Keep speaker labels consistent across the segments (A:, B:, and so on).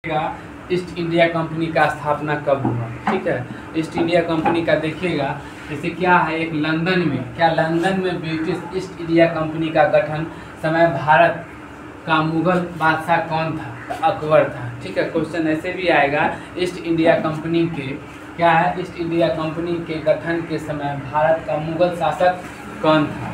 A: East India company का स्थापना कब हुआ। ठीक है, ईस्ट इंडिया कंपनी का देखिएगा जैसे क्या है, एक लंदन में ब्रिटिश ईस्ट इंडिया कंपनी का गठन समय भारत का मुगल बादशाह कौन था? तो अकबर था। ठीक है, क्वेश्चन ऐसे भी आएगा, ईस्ट इंडिया कंपनी के क्या है, ईस्ट इंडिया कंपनी के गठन के समय भारत का मुगल शासक कौन था?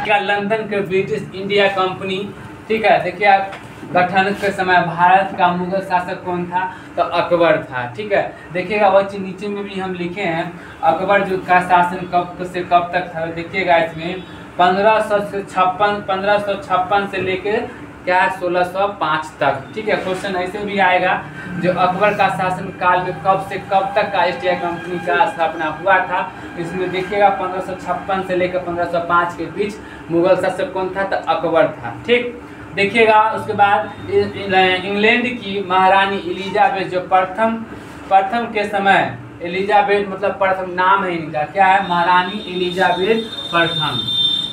A: क्या लंदन के ब्रिटिश इंडिया कंपनी, ठीक है, देखिए आप गठन के समय भारत का मुगल शासक कौन था? तो अकबर था। ठीक है, देखिएगा वह चीज नीचे में भी हम लिखे हैं, अकबर जो का शासन कब से कब तक था। देखिएगा इसमें 1556 से लेकर क्या है 1605 तक। ठीक है, क्वेश्चन ऐसे भी आएगा जो अकबर का शासन काल में कब से कब तक का ईस्ट इंडिया कंपनी का स्थापना हुआ था। इसमें देखिएगा 1556 से लेकर 1505 के बीच मुगल शासक कौन था? तो अकबर था। ठीक, देखिएगा उसके बाद इंग्लैंड की महारानी एलिजाबेथ जो प्रथम के समय, एलिजाबेथ मतलब प्रथम नाम है इनका, क्या है, महारानी एलिजाबेथ प्रथम।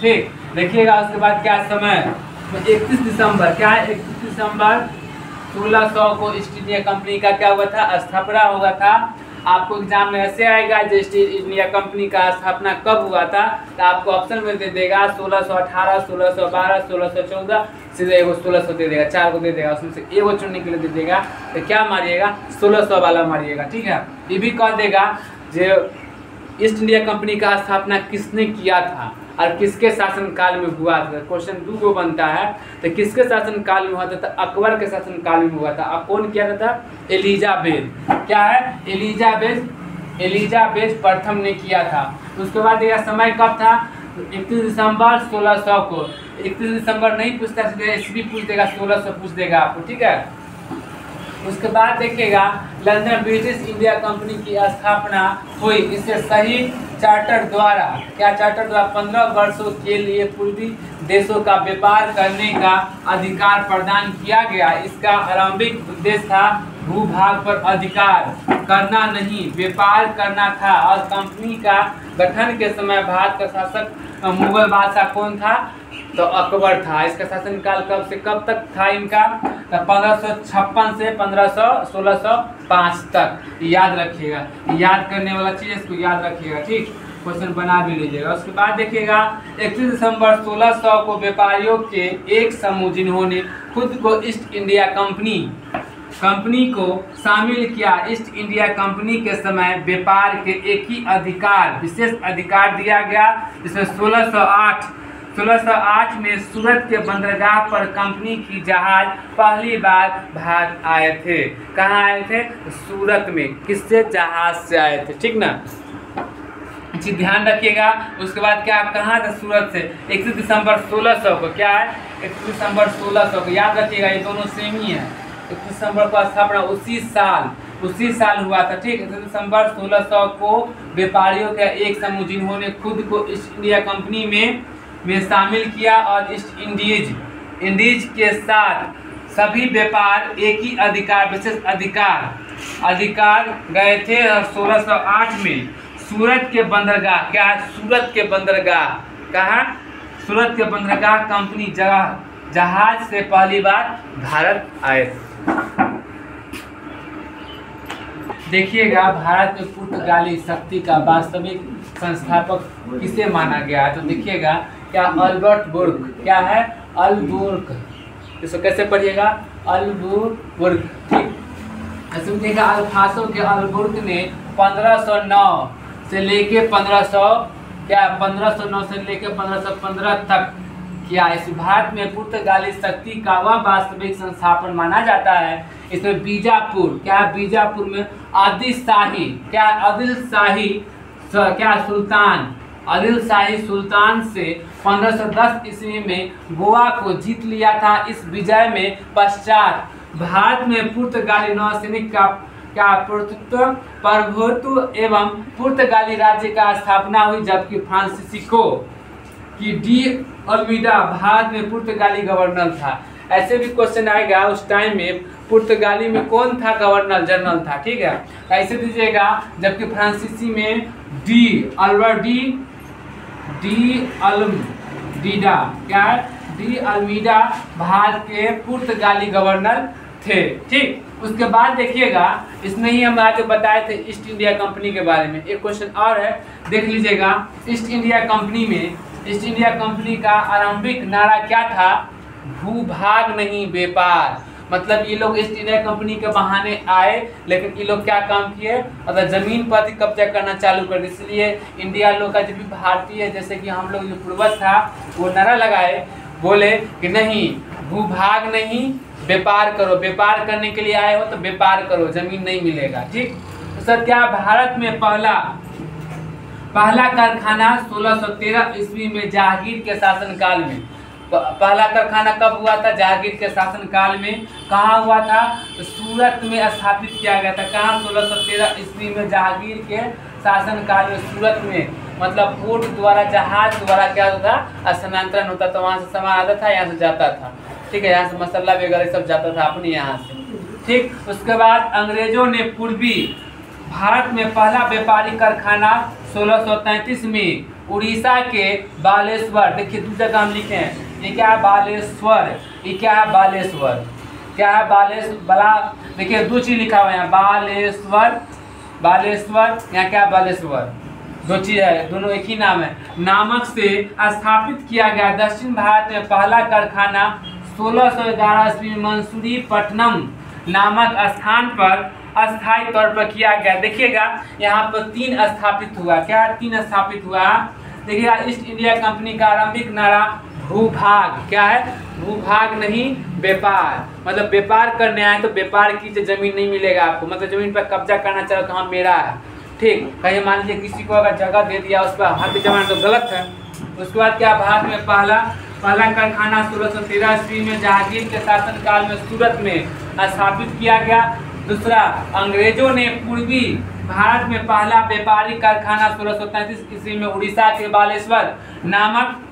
A: ठीक, देखिएगा उसके बाद क्या समय, 31 दिसंबर क्या है, 31 दिसंबर 1600 को ईस्ट इंडिया कंपनी का क्या हुआ था? स्थापना हुआ था। आपको एग्जाम में ऐसे आएगा जो ईस्ट इंडिया कंपनी का स्थापना कब हुआ था, तो आपको ऑप्शन में दे देगा 1618, 1612, 1614, सीधे एगो 1600 दे देगा, 4 को दे देगा, उसमें से एगो चुनने के लिए दे देगा। तो क्या मारिएगा? 1600 वाला मारिएगा। ठीक है, ये भी कह देगा जो ईस्ट इंडिया कंपनी का स्थापना किसने किया था और किसके शासन काल में हुआ था। क्वेश्चन 2 को बनता है, तो किसके शासन काल में हुआ था? तो अकबर के शासन काल में हुआ था। अब कौन किया था? एलिजाबेथ, क्या है, एलिजाबेथ प्रथम ने किया था। उसके बाद यह समय कब था? 31 दिसंबर 1600 को। 31 दिसंबर नहीं पूछता, सीधे ईस्वी पूछ देगा, 1600 पूछ देगा आपको। ठीक है, उसके बाद देखिएगा लंदन ब्रिटिश इंडिया कंपनी की स्थापना हुई। इसे सही चार्टर द्वारा, क्या चार्टर द्वारा 15 वर्षों के लिए पूर्वी देशों का व्यापार करने का अधिकार प्रदान किया गया। इसका आरंभिक उद्देश्य था भूभाग पर अधिकार करना नहीं, व्यापार करना था। और कंपनी का गठन के समय भारत का शासक मुगल बादशाह कौन था? तो अकबर था। इसका शासनकाल कब से कब तक था इनका? तो 1556 से 1605 तक। याद रखिएगा, याद करने वाला चीज, इसको याद रखिएगा। ठीक, क्वेश्चन बना भी लीजिएगा। उसके बाद देखिएगा 31 दिसंबर 1600 को व्यापारियों के एक समूह जिन्होंने खुद को ईस्ट इंडिया कंपनी को शामिल किया। ईस्ट इंडिया कंपनी के समय व्यापार के एक ही अधिकार, विशेष अधिकार दिया गया, जिसमें 1608 में सूरत के बंदरगाह पर कंपनी की जहाज पहली बार भारत आए थे। कहाँ आए थे? सूरत में। किससे? जहाज से आए थे। ठीक ना, जी ध्यान रखिएगा। उसके बाद क्या, कहाँ था? सूरत से। 31 दिसंबर 1600 को, क्या है, 31 दिसंबर 1600 को, याद रखिएगा, ये दोनों सेम ही है। 31 दिसंबर को स्थापना उसी साल हुआ था। ठीक, 31 दिसंबर 1600 को व्यापारियों का एक समूह जिन्होंने खुद को ईस्ट इंडिया कंपनी में शामिल किया और ईस्ट इंडीज के साथ सभी व्यापार एक ही अधिकार, विशेष अधिकार गए थे। और 1608 में सूरत के बंदरगाह, क्या है, सूरत के बंदरगाह, कहाँ? सूरत के बंदरगाह कंपनी जहाज से पहली बार भारत आए थे। देखिएगा भारत में पुर्तगाली शक्ति का वास्तविक संस्थापक किसे माना गया है? तो देखिएगा क्या, अल्बर्ट बुर्क, क्या है, अल्बुर्क। इसको कैसे पढ़िएगा? अल्बुर्क। ठीक, ऐसे देखिएगा अल्फासो के अल्बुर्क ने 1509 से लेके 1509 से लेके 1515 तक किया। इस भारत में पुर्तगाली शक्ति का वह वास्तविक संस्थापन माना जाता है। इसमें बीजापुर, क्या, बीजापुर में आदिल शाही सुल्तान से 1510 ईस्वी में गोवा को जीत लिया था। इस विजय में पश्चात भारत में पुर्तगाली नौसैनिक का प्रभुत्व एवं पुर्तगाली राज्य का स्थापना हुई, जबकि फ्रांसिस्को की डी अल्मीडा भारत में पुर्तगाली गवर्नर था। ऐसे भी क्वेश्चन आएगा, उस टाइम में पुर्तगाली में कौन था? गवर्नर जनरल था। ठीक है, ऐसे दीजिएगा, जबकि फ्रांसीसी में डी अल्मीडा, क्या है, डी अल्मीडा भारत के पुर्तगाली गवर्नर थे। ठीक, उसके बाद देखिएगा इसमें ही हम आगे बताए थे ईस्ट इंडिया कंपनी के बारे में। एक क्वेश्चन और है, देख लीजिएगा। ईस्ट इंडिया कंपनी का आरंभिक नारा क्या था? भूभाग नहीं व्यापार। मतलब ये लोग ईस्ट इंडिया कंपनी के बहाने आए, लेकिन ये लोग क्या काम किए? मतलब जमीन पर ही कब्जा करना चालू कर दिया। इसलिए इंडिया लोग का जो भी भारतीय, जैसे कि हम लोग जो पूर्वज था, वो नारा लगाए, बोले कि नहीं, भूभाग नहीं व्यापार करो। व्यापार करने के लिए आए हो तो व्यापार करो, जमीन नहीं मिलेगा। ठीक, तो सर क्या भारत में पहला कारखाना 1613 ईस्वी में जहांगीर के शासनकाल में, पहला कारखाना कब हुआ था? जहांगीर के शासनकाल में। कहाँ हुआ था? तो सूरत में स्थापित किया गया था। कहाँ? 1613 ईस्वी में जहांगीर के शासनकाल में सूरत में। मतलब बोट द्वारा, जहाज द्वारा क्या होता था? स्थानांतरण होता था, वहाँ से सामान आता था, यहाँ से जाता था। ठीक है, यहाँ से मसाला वगैरह सब जाता था अपने यहाँ से। ठीक, उसके बाद अंग्रेजों ने पूर्वी भारत में पहला व्यापारिक कारखाना 1633 में उड़ीसा के बालेश्वर, देखिए दूसरा काम लिखे हैं, ये क्या है? बालेश्वर। ये क्या है? बालेश्वर। क्या है? बला, देखिए दो चीज लिखा हुआ है यहाँ, बालेश्वर, यहाँ क्या है? बालेश्वर। दो चीज है, दोनों एक ही नाम है। नामक से स्थापित किया गया दक्षिण भारत में पहला कारखाना 1611 ईस्वी में मंसूरी पट्टनम नामक स्थान पर अस्थायी तौर पर किया गया। देखिएगा यहाँ पर 3 स्थापित हुआ। क्या 3 स्थापित हुआ? देखिएगा, ईस्ट इंडिया कंपनी का आरंभिक नारा भूभाग। क्या है? भूभाग नहीं व्यापार। मतलब व्यापार करने आए तो व्यापार कीजिए, जमीन नहीं मिलेगा आपको। मतलब जमीन पर कब्जा करना चाहो तो हाँ मेरा है। ठीक, कहीं मान लीजिए किसी को अगर जगह दे दिया, उस पर हाथ जमाना तो गलत है। उसके बाद क्या? भारत में पहला कारखाना 1613 ईस्वी में जहांगीर के शासनकाल में सूरत में स्थापित किया गया। दूसरा, अंग्रेजों ने पूर्वी भारत में पहला व्यापारिक कारखाना 1633 ईस्वी में उड़ीसा के बालेश्वर नामक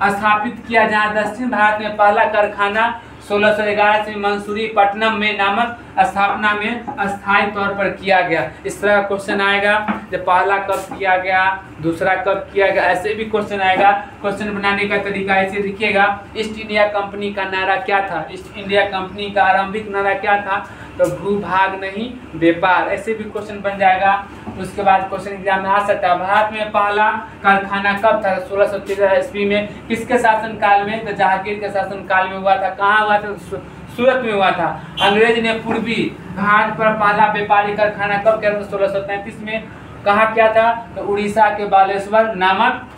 A: स्थापित किया, जहां दक्षिण भारत में पहला कारखाना 1611 ईस्वी मंसूरी पट्टनम में नामक स्थापना में अस्थायी तौर पर किया गया। इस तरह का क्वेश्चन आएगा, जब पहला कब किया गया, दूसरा कब किया गया, ऐसे भी क्वेश्चन आएगा। क्वेश्चन बनाने का तरीका ऐसे दिखिएगा। ईस्ट इंडिया कंपनी का नारा क्या था? ईस्ट इंडिया कंपनी का आरंभिक नारा क्या था? तो भूभाग नहीं व्यापार। ऐसे भी क्वेश्चन बन जाएगा। उसके बाद क्वेश्चन एग्जाम में आ सकता है, भारत में पहला कारखाना कब था? 1613 ईस्वी में। किसके शासनकाल में? तो जहांगीर के शासनकाल में हुआ था। कहाँ हुआ था? सूरत में हुआ था। अंग्रेज ने पूर्वी भारत पर पहला व्यापारिक कारखाना कब किया था? 1633 में। कहाँ किया था? तो उड़ीसा के बालेश्वर नामक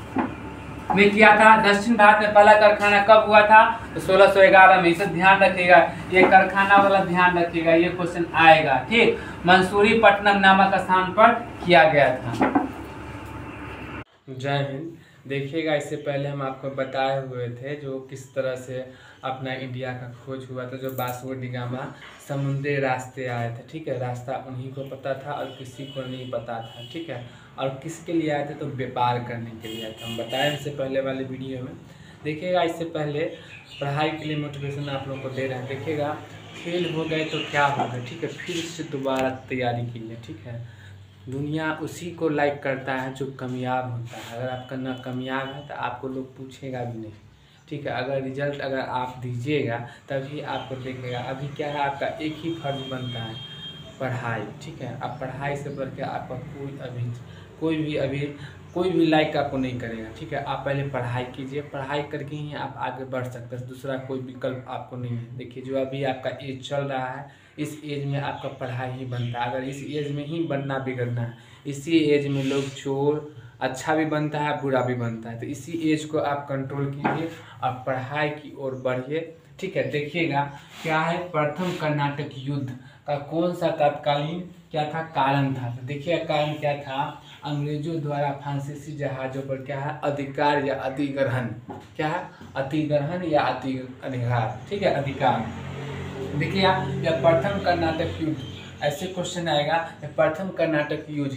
A: में किया था। दक्षिण भारत में पहला कारखाना कब हुआ था? तो 1611 में। इसे ध्यान रखिएगा, ये कारखाना वाला ध्यान रखिएगा, ये क्वेश्चन आएगा। ठीक, मंसूरी पट्टनम नामक स्थान पर किया गया था। जय हिंद। देखिएगा, इससे पहले हम आपको बताए हुए थे जो किस तरह से अपना इंडिया का खोज हुआ था। जो वास्को डी गामा समुद्री रास्ते आए थे। ठीक है, रास्ता उन्हीं को पता था और किसी को नहीं पता था। ठीक है, और किसके लिए आए थे? तो व्यापार करने के लिए आए थे। हम बताए इससे पहले वाले वीडियो में। देखिएगा, इससे पहले पढ़ाई के लिए मोटिवेशन आप लोग को दे रहे हैं। देखिएगा, फेल हो गए तो क्या होगा? ठीक है, फिर से दोबारा तैयारी कीजिए। ठीक है, दुनिया उसी को लाइक करता है जो कामयाब होता है। अगर आपका ना कामयाब है तो आपको लोग पूछेगा भी नहीं। ठीक है, अगर रिजल्ट अगर आप दीजिएगा तभी आपको देखेगा। अभी क्या है, आपका एक ही फर्ज बनता है, पढ़ाई। ठीक है, अब पढ़ाई से बढ़ के आपका कोई भी लाइक आपको नहीं करेगा। ठीक है, आप पहले पढ़ाई कीजिए, पढ़ाई करके ही आप आगे बढ़ सकते हैं। दूसरा कोई विकल्प आपको नहीं है। देखिए, जो अभी आपका एज चल रहा है, इस एज में आपका पढ़ाई ही बनता है। अगर इस एज में ही बनना बिगड़ना है, इसी एज में लोग चोर अच्छा भी बनता है, बुरा भी बनता है। तो इसी एज को आप कंट्रोल कीजिए और पढ़ाई की ओर बढ़िए। ठीक है, देखिएगा क्या है, प्रथम कर्नाटक युद्ध का कौन सा तत्कालीन क्या था कारण था? तो देखिए कारण क्या था, अंग्रेजों द्वारा फ्रांसीसी जहाज़ों पर क्या है, अधिकार या अधिग्रहण, क्या है, अधिग्रहण या अधिकार। ठीक है, अधिकार। देखिए यह प्रथम कर्नाटक युद्ध, ऐसे क्वेश्चन आएगा, प्रथम कर्नाटक युद्ध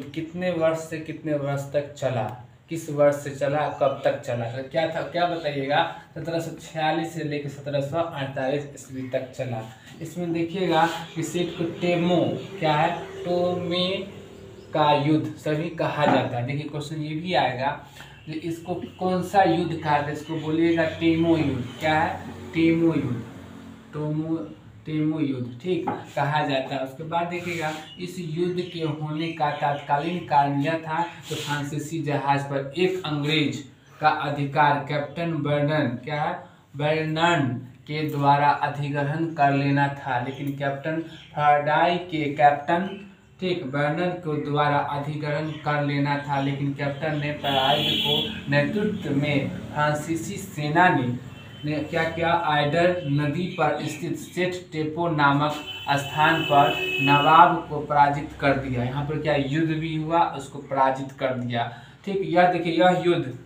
A: कितने वर्ष से कितने वर्ष तक चला, किस वर्ष से चला, कब तक चला? तो क्या था, क्या बताइएगा, 1746 से लेकर 1748 ईस्वी तक चला। इसमें देखिएगा कि सीट को टेमो, क्या है, टोमे का युद्ध सभी कहा जाता है। देखिए क्वेश्चन ये भी आएगा, इसको कौन सा युद्ध कहा था, इसको बोलिएगा टेमो युद्ध। क्या है? टेमो युद्ध, टेमो युद्ध, ठीक कहा जाता है। उसके बाद देखिएगा इस युद्ध के होने का तत्कालीन कारण यह था तो फ्रांसीसी जहाज पर एक अंग्रेज का अधिकार कैप्टन बर्नन, क्या है, बर्नन के द्वारा अधिग्रहण कर लेना था, लेकिन कैप्टन फैराडे के ठीक बर्नन को द्वारा अधिग्रहण कर लेना था, लेकिन कैप्टन ने फैराडे को नेतृत्व में फ्रांसीसी सेना ने क्या किया, आइडर नदी पर स्थित सेट टेपो नामक स्थान पर नवाब को पराजित कर दिया। यहाँ पर क्या युद्ध भी हुआ, उसको पराजित कर दिया। ठीक, यह देखिए यह युद्ध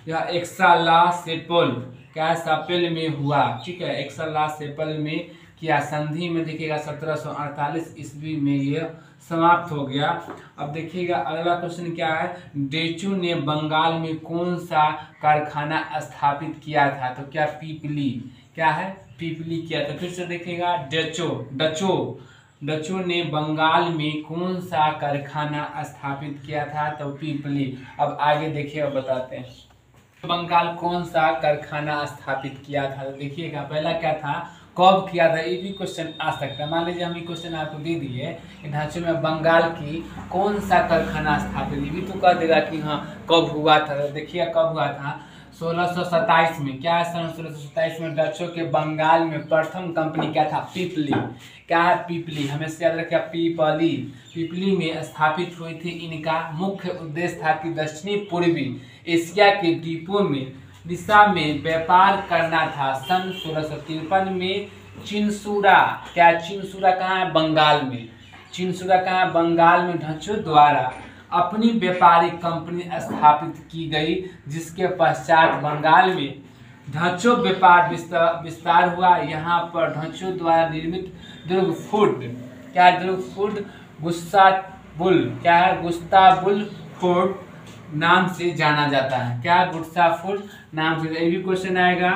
A: यह एक्सा-ला-चैपेल क्या सापेल में हुआ। ठीक है, एक्सा-ला-चैपेल में किया। संधि में देखिएगा 1748 ईस्वी में यह समाप्त हो गया। अब देखिएगा अगला क्वेश्चन क्या है, डेचो ने बंगाल में कौन सा कारखाना स्थापित किया था, तो क्या पीपली, क्या है, पीपली किया था। फिर से देखिएगा डचो ने बंगाल में कौन सा कारखाना स्थापित किया था, तो पीपली। अब आगे देखिए अब बताते हैं बंगाल कौन सा कारखाना स्थापित किया था। तो देखिएगा पहला क्या था, कब किया था, ये भी क्वेश्चन आ सकता है। मान लीजिए हम ये क्वेश्चन आपको दे दिए कि ढांचे में बंगाल की कौन सा कारखाना स्थापित, ये भी तो कह देगा कि हाँ कब हुआ था। तो देखिए कब हुआ था, 1627 में। क्या है, सन 1627 में डचों के बंगाल में प्रथम कंपनी क्या था, पीपली। क्या है, पीपली, हमेशा याद रखिए पीपली में स्थापित हुई थी। इनका मुख्य उद्देश्य था कि दक्षिणी पूर्वी एशिया के द्वीपों में दिशा में व्यापार करना था। सन 1653 में चिनसुरा, क्या चिनसुरा कहाँ है, बंगाल में। चिनसुरा कहाँ है, बंगाल में डचों द्वारा अपनी व्यापारिक कंपनी स्थापित की गई, जिसके पश्चात बंगाल में ढांचों व्यापार विस्तार हुआ। यहाँ पर ढांचों द्वारा निर्मित दुर्ग फूड, क्या दुर्ग फूड, गुस्ताबुल फोर्ट नाम से जाना जाता है। क्या, गुस्ताफुल नाम से। ये भी क्वेश्चन आएगा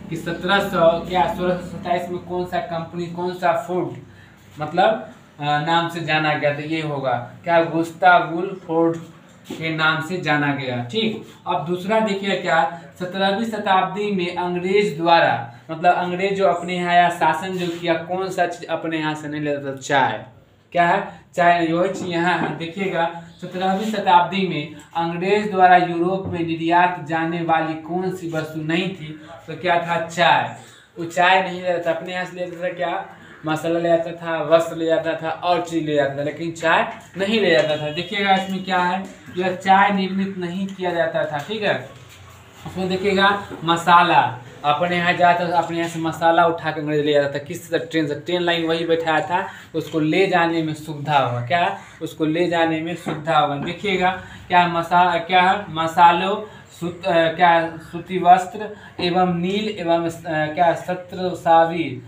A: कि 1627 में कौन सा कंपनी कौन सा फूड मतलब नाम से जाना गया, तो ये होगा क्या, गुस्ताबुल फोर्ट के नाम से जाना गया। ठीक, अब दूसरा देखिए क्या, 17वीं शताब्दी में अंग्रेज द्वारा मतलब अंग्रेज जो अपने यहाँ शासन जो किया, कौन सा चीज अपने यहाँ से नहीं लेता था, चाय। क्या है, चाय, यही चीज यहाँ है। देखिएगा 17वीं शताब्दी में अंग्रेज द्वारा यूरोप में निर्यात जाने वाली कौन सी वस्तु नहीं थी, तो क्या था, चाय। वो चाय नहीं ले जाता, अपने यहाँ से ले जाता था, क्या, मसाला ले जाता था, वस्त्र ले जाता था और चीज ले जाता था, लेकिन चाय नहीं ले जाता था। देखिएगा इसमें क्या है, यह चाय निर्मित नहीं किया जाता था। ठीक है, उसमें देखिएगा मसाला अपने यहाँ जाता था, अपने यहाँ से मसाला उठा के अंग्रेज ले जाता था। किस ट्रेन से, ट्रेन लाइन वही बैठाया था, उसको ले जाने में सुविधा होगा। क्या, उसको ले जाने में सुविधा होगा। देखिएगा क्या मसालों सूती वस्त्र एवं नील एवं क्या 17वीं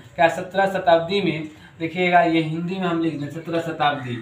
A: शताब्दी में। देखिएगा ये हिंदी में हम लिख दें 17 शताब्दी,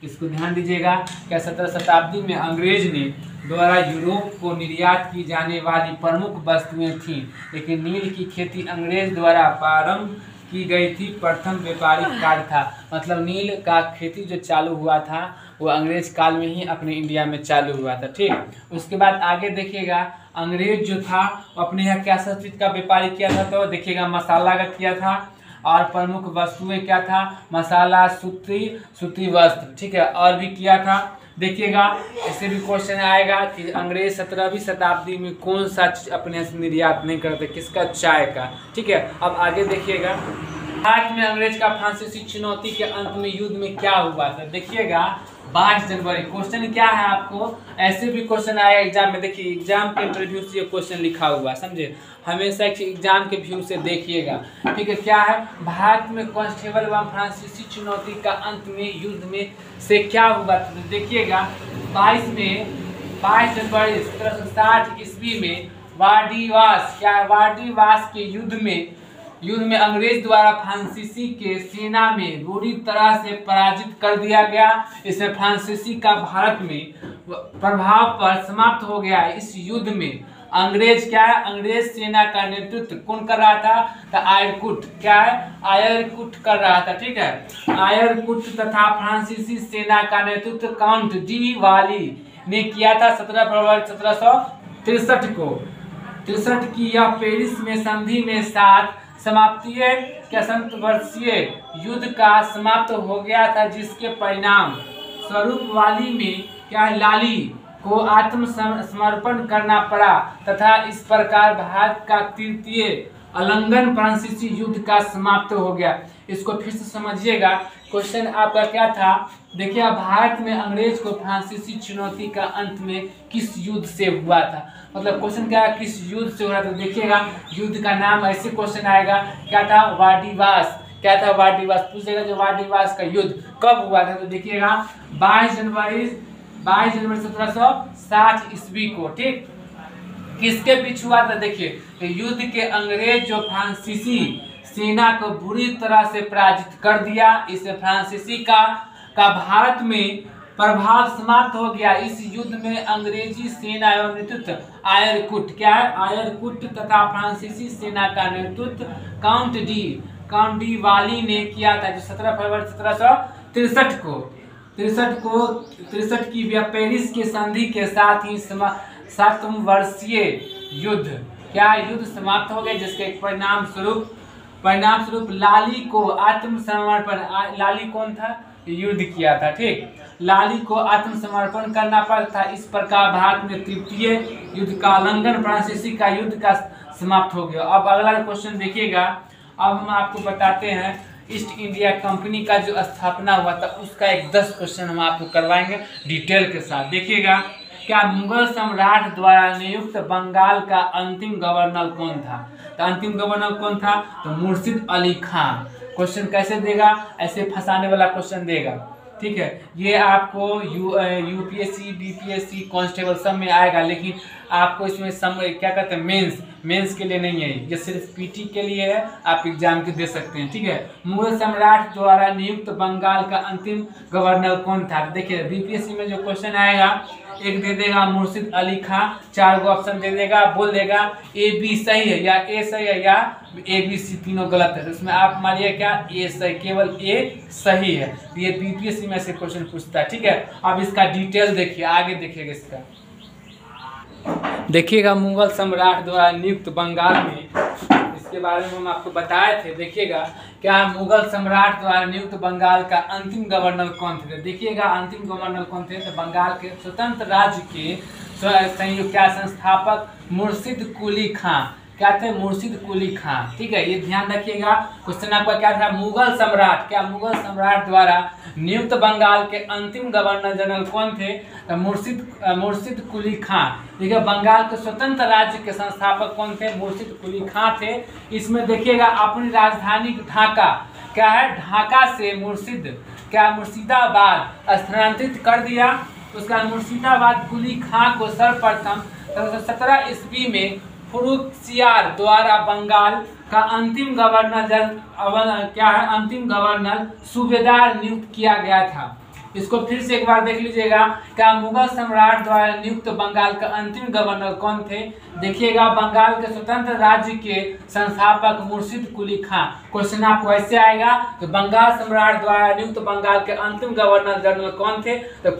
A: इसको ध्यान दीजिएगा। क्या 17 शताब्दी में अंग्रेज ने द्वारा यूरोप को निर्यात की जाने वाली प्रमुख वस्तुएं थीं, लेकिन नील की खेती अंग्रेज द्वारा प्रारंभ की गई थी, प्रथम व्यापारिक कार्य था। मतलब नील का खेती जो चालू हुआ था वो अंग्रेज काल में ही अपने इंडिया में चालू हुआ था। ठीक, उसके बाद आगे देखिएगा अंग्रेज जो था अपने यहाँ क्या सब चीज का व्यापारी किया था, तो देखिएगा मसाला का किया था और प्रमुख वस्तुएं क्या था, मसाला, सूती वस्त्र। ठीक है, और भी किया था। देखिएगा ऐसे भी क्वेश्चन आएगा कि अंग्रेज 17वीं शताब्दी में कौन सा चीज अपने से निर्यात नहीं करते, किसका, चाय का। ठीक है, अब आगे देखिएगा भारत में अंग्रेज का फ्रांसीसी चुनौती के अंत में युद्ध में क्या हुआ था। देखिएगा 22 जनवरी। क्वेश्चन क्या है, आपको ऐसे भी क्वेश्चन आया एग्जाम में। देखिए एग्जाम के इंटरव्यू से ये क्वेश्चन लिखा हुआ, समझे, हमेशा एग्जाम के व्यू से देखिएगा। ठीक है, क्या है, भारत में कांस्टेबल एवं फ्रांसीसी चुनौती का अंत में युद्ध में से क्या हुआ था। देखिएगा 22 जनवरी 1760 ईस्वी में वार्डिवास के युद्ध में अंग्रेज द्वारा फ्रांसीसी के सेना में बुरी तरह से पराजित कर दिया गया। इसमें फ्रांसीसी का भारत में प्रभाव पर समाप्त हो गया। इस युद्ध में अंग्रेज सेना का नेतृत्व कौन कर रहा था, तो आयरकुट, क्या है, आयरकुट कर रहा था। ठीक है, आयरकुट तथा फ्रांसीसी सेना का नेतृत्व काउंट डी वाली ने किया था 17 फरवरी 63 की यह पेरिस में संधि में साथ समाप्तीय क्या 7 वर्षीय युद्ध का समाप्त हो गया था, जिसके परिणाम स्वरूप वाली में क्या लाली को आत्मसमर्पण करना पड़ा तथा इस प्रकार भारत का तृतीय अल्लंघन फ्रांसीसी युद्ध का समाप्त हो गया। इसको फिर से समझिएगा। क्वेश्चन आपका क्या था, देखिए भारत में अंग्रेज को फ्रांसीसी चुनौती का अंत में किस युद्ध से हुआ था। मतलब क्वेश्चन क्या है, किस युद्ध से हुआ था। तो देखिएगा युद्ध का नाम ऐसे क्वेश्चन आएगा, क्या था, वार्डिवास। क्या था, वार्डिवास। पूछेगा जो वार्डिवास का युद्ध कब हुआ था। तो देखिएगा 22 जनवरी 1760 ईस्वी को। ठीक, किसके बीच हुआ था। देखिए युद्ध के अंग्रेज जो फ्रांसीसी सेना को बुरी तरह से पराजित कर दिया। इससे फ्रांसीसी का भारत में प्रभाव समाप्त हो गया। इस युद्ध में अंग्रेजी सेना एवं नेतृत्व आयरकुट क्या है, आयरकुट तथा फ्रांसीसी सेना का नेतृत्व काउंट डी वाली ने किया था, जो 17 फरवरी 1763 की पेरिस के संधि के साथ ही 7 वर्षीय युद्ध क्या युद्ध समाप्त हो गए, जिसके परिणाम स्वरूप लाली को आत्मसमर्पण, लाली कौन था, युद्ध किया था। ठीक, लाली को आत्मसमर्पण करना पड़ा था। इस प्रकार भारत में तृतीय युद्ध का उल्लंघन फ्रांसीसी का युद्ध का समाप्त हो गया। अब अगला क्वेश्चन देखिएगा। अब हम आपको बताते हैं ईस्ट इंडिया कंपनी का जो स्थापना हुआ था उसका एक 10 क्वेश्चन हम आपको करवाएंगे डिटेल के साथ। देखिएगा, क्या मुगल सम्राट द्वारा नियुक्त बंगाल का अंतिम गवर्नर कौन था। तो अंतिम गवर्नर कौन था, तो मुर्शिद अली खान। क्वेश्चन कैसे देगा, ऐसे फंसाने वाला क्वेश्चन देगा। ठीक है, ये आपको यूपीएससी बीपीएससी कांस्टेबल सब में आएगा, लेकिन आपको इसमें क्या कहते हैं मेंस के लिए नहीं है, ये सिर्फ पीटी के लिए है, आप एग्जाम के दे सकते हैं। ठीक है, मुगल सम्राट द्वारा नियुक्त बंगाल का अंतिम गवर्नर कौन था। देखिए बीपीएससी में जो क्वेश्चन आएगा, एक दे देगा मुर्शिद अली खान, 4 गो ऑप्शन दे देगा, बोल देगा ए बी सही है या ए सही है या ए बी सी तीनों गलत है। तो इसमें आप मानिए क्या, ए सही, केवल ए सही है। तो ये बीपीएससी में से क्वेश्चन पूछता है। ठीक है, अब इसका डिटेल देखिए, आगे देखिएगा इसका। देखिएगा मुगल सम्राट द्वारा नियुक्त बंगाल में, इसके बारे में हम आपको बताए थे। देखिएगा क्या मुगल सम्राट द्वारा नियुक्त बंगाल का अंतिम गवर्नर कौन थे। देखिएगा अंतिम गवर्नर कौन थे, तो बंगाल के स्वतंत्र राज्य के संयुक्त क्या संस्थापक मुर्शिद कुली खां। क्या थे, मुर्शिद कुली खां। ठीक है, ये ध्यान रखिएगा। क्वेश्चन आपका क्या था, मुगल सम्राट, क्या मुगल सम्राट द्वारा नियुक्त बंगाल के अंतिम गवर्नर जनरल कौन थे, तो मुर्शिद कुली खां। देखिए बंगाल के स्वतंत्र राज्य के संस्थापक कौन थे, मुर्शिद कुली खां थे। इसमें देखिएगा अपनी राजधानी ढाका क्या है, ढाका से मुर्शिदाबाद स्थानांतरित कर दिया। उसका मुर्शिदाबाद कुली खां को सर्वप्रथम 1717 ईस्वी में फर्रुखसियार द्वारा बंगाल का अंतिम गवर्नर सूबेदार नियुक्त किया गया था। इसको फिर से एक बार देख लीजिएगा। क्या मुगल सम्राट द्वारा नियुक्त बंगाल का अंतिम गवर्नर कौन थे। देखिएगा बंगाल के स्वतंत्र राज्य के संस्थापक मुर्शिद कुली खां। क्वेश्चन आपको ऐसे आएगा, तो बंगाल सम्राट द्वारा नियुक्त बंगाल के अंतिम गवर्नर जनरल कौन थे, तो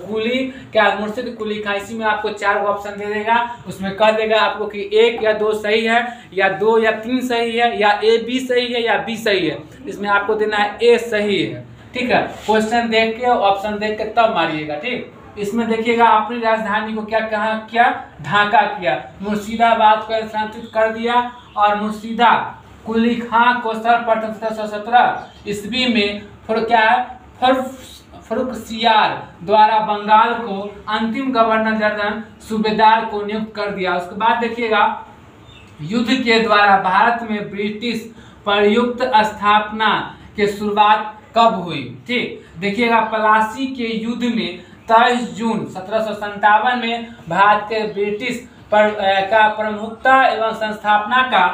A: मुर्शिद कुली खां। इसी में आपको 4 ऑप्शन दे देगा, उसमें कह देगा आपको कि 1 या 2 सही है, या 2 या 3 सही है, या ए बी सही है, या बी सही है। इसमें आपको देना है ए सही है। ठीक है, क्वेश्चन देख के ऑप्शन देख के तब मारिएगा। ठीक, इसमें देखिएगा अपनी राजधानी को क्या कहा किया, ढाका किया। मुर्शिदाबाद को स्थानांतरित कर दिया और मुर्शिदा कुली खां को सर्वप्रथम 1717 ईस्वी में फर्रुखसियार द्वारा बंगाल को अंतिम गवर्नर जनरल सूबेदार को नियुक्त कर दिया। उसके बाद देखिएगा युद्ध के द्वारा भारत में ब्रिटिश प्रयुक्त स्थापना के शुरुआत कब हुई। ठीक, देखिएगा प्लासी के युद्ध में 23 जून 1757 में भारत के ब्रिटिश का प्रमुखता एवं संस्थापना का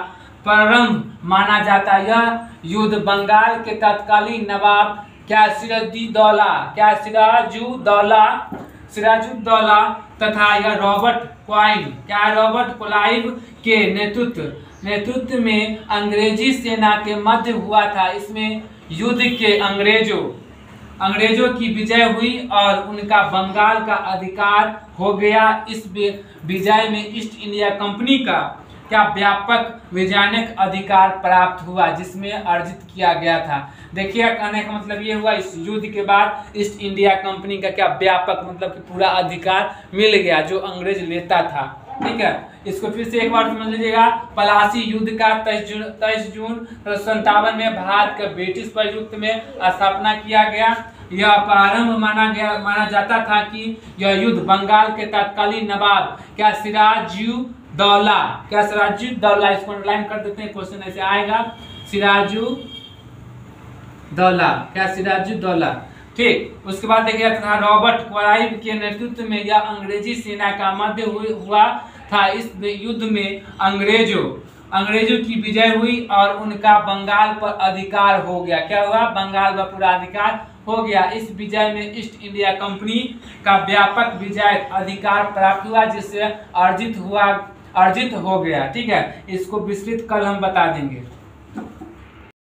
A: प्रारंभ माना जाता है। यह युद्ध बंगाल के तत्कालीन नवाब सिराजुद्दौला तथा यह रॉबर्ट क्लाइव के नेतृत्व में अंग्रेजी सेना के मध्य हुआ था। इसमें युद्ध के अंग्रेजों अंग्रेजों की विजय हुई और उनका बंगाल का अधिकार हो गया। इस विजय में ईस्ट इंडिया कंपनी का क्या व्यापक वैज्ञानिक अधिकार प्राप्त हुआ, जिसमें अर्जित किया गया था। देखिए कहने का मतलब ये हुआ, इस युद्ध के बाद ईस्ट इंडिया कंपनी का क्या व्यापक मतलब कि पूरा अधिकार मिल गया जो अंग्रेज लेता था। ठीक है, इसको फिर से एक बार समझ लीजिएगा। प्लासी युद्ध का 23 जून 57 में भारत के ब्रिटिश प्रयुक्त में स्थापना किया गया। यह प्रारंभ माना जाता था कि यह युद्ध बंगाल के तत्कालीन नवाब क्या सिराजुद्दौला, इसको अंडरलाइन कर देते हैं, क्वेश्चन ऐसे आएगा, सिराजुद्दौला। ठीक, उसके बाद देखिए तथा रॉबर्ट क्लाइव के नेतृत्व में यह अंग्रेजी सेना का मध्य हुआ था। इस युद्ध में अंग्रेजों की विजय हुई और उनका बंगाल पर अधिकार हो गया। क्या हुआ, बंगाल पर पूरा अधिकार हो गया। इस विजय में ईस्ट इंडिया कंपनी का व्यापक विजय अधिकार प्राप्त हुआ, जिससे अर्जित हो गया। ठीक है, इसको विस्तृत कल हम बता देंगे।